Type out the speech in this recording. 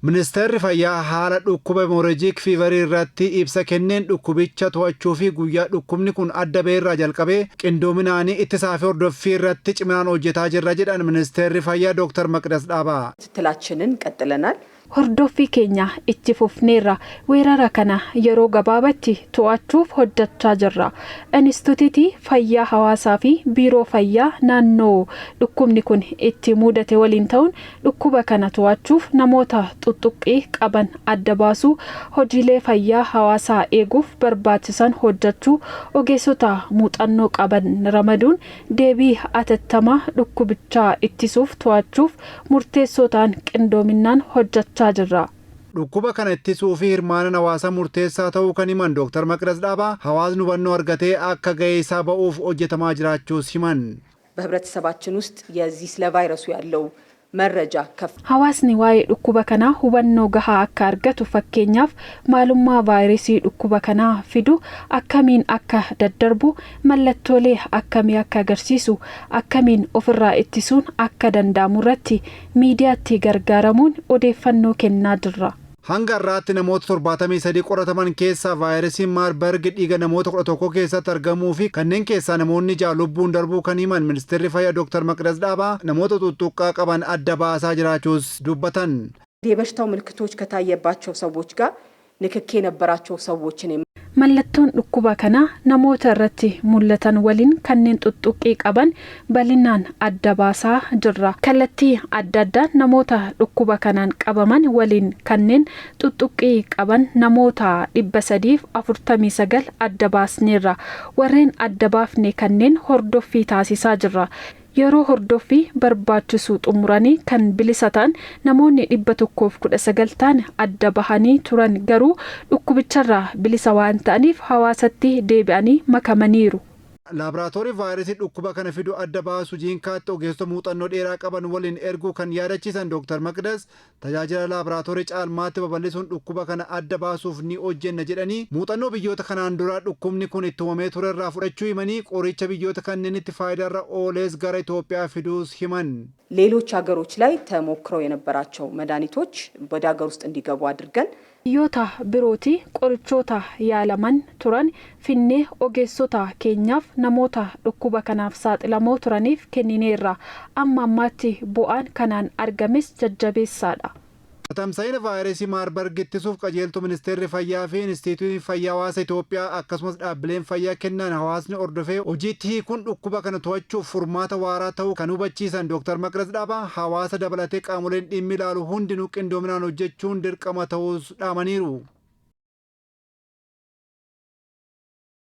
Ministeerri fayyaa haala dhukkuba hemorrhagic fever irratti ibsa kenneen dhukkubicha to'achuu fi guyyaa dhukkubni kun adda ba'e irraa jalqabee qindoominaan ittisaa fi hordoffii irratti ciminaan hojjetaa jirra jedhan Ministeerri fayyaa Dr. Maqdas Dhaabaa. ክትትላችንን ቀጥለናል. Hordoffii keenya itti fufneerra weerara kana yeroo gabaabatti to'achuuf hojjechaa jirra. Instituutii fayyaa hawaasaa fi biiroo fayyaa naannoo dhukkubni kun itti mudate waliin ta'uun dhukkuba kana to'achuuf namoota tuttuqqii qaban adda baasuu, hojiilee fayyaa hawaasaa eeguuf barbaachisan hojjechuu, ogeessota muuxannoo qaban ramaduun deebii atattamaa dhukkubichaa ittisuuf to'achuuf murteessotaan qindoominaan hojjechaa jirra. Dhukkuba kana ittisuu fi hirmaannaan hawaasaa murteessaa ta'uu kan himan Dr. Maqdas Dhaabaa hawaasni hubannoo argatee akka ga'ee isaa ba'uuf hojjetamaa jiraachuus himan. በህብረተሰባችን ውስጥ የዚህ ስለ ቫይረሱ ያለው መረጃ ከፍ hawaasni waa'ee dhukkuba kanaa hubannoo gahaa akka argatu fakkeenyaaf maalummaa vaayirasii dhukkuba kanaa fidu akkamiin akka daddarbu mallattoolee akkamii akka agarsiisu akkamiin ofirraa ittisuun akka danda'amu irratti miidiyaatti gargaaramuun odeeffannoo kennaa jirra. Hanga har'aatti namoota 73 qorataman keessaa vaayirasiin Maarbarg dhiiga namoota 11 keessatti argamuu fi kanneen keessaa namoonni 6 lubbuun darbuu kan himan Ministeerri fayyaa Dr. Maqdas Dhaabaa namoota tuttuqqaa qaban adda baasaa jiraachuus dubbatan. የበሽታው ምልክቶች ከታየባቸው ሰዎች ጋር ንክኪ የነበራቸው ሰዎችን mallattoon dhukkuba kana namoota irratti mul'atan waliin kanneen tuttuqqii qaban bal'inaan adda baasaa jirra. Kallattii adda addaan namoota dhukkuba kanaan qabaman waliin kanneen tuttuqqii qaban namoota 349 adda baasneerra. Warreen adda baafne kanneen hordoffii taasisaa jirra. Yeroo hordoffii barbaachisu xumuranii kan bilisa ta'an namoonni 119 ta'an adda bahanii turan garuu dhukkubicharraa bilisa waan ta'aniif hawaasatti deebi'anii makamaniiru. Laaboraatoorii vaayirasii dhukkuba kana fidu adda baasu jiinkaatti ogeessota muuxannoo dheeraa qaban waliin erguu kan yaadachiisan Dr. Maqdas tajaajila laaboraatoorii caalmaatti babal'isuun dhukkuba kana adda baasuuf ni hojjenna jedhanii muuxannoo biyyoota kanaan dura dhukkubni kun itti uumamee ture irraa fudhachuu himanii qoricha biyyoota kanneen itti faayidaarra ooles gara Itoophiyaa fiduus himan. ሌሎች ሀገሮች ላይ ተሞክረው የነበራቸው መድኃኒቶች ወደ ሀገር ውስጥ እንዲገቡ አድርገን biyyoota birooti qorichoota yaalaman turan finnee ogeessota keenyaaf namoota dhukkuba kanaaf saaxilamoo turaniif kennineerra. Amma ammaatti bu'aan kanaan argames jajjabeessaadha. Tamsa'ina vaayirasii Maarbarg ittisuuf qajeeltuu Ministeerri fayyaa fi Instituutiin fayyaa hawaasa Itoophiyaa akkasumas dhaabbileen fayyaa kennan hawaasni hordofee hojiitti hiikuun dhukkuba kana to'achuuf furmaata waaraa ta'uu kan hubachiisan Dr. Maqdas Dhaabaa hawaasa dabalatee qaamoleen dhimmi ilaalu hundinuu qindoominaan hojjechuun dirqama ta'uus dhaamaniiru.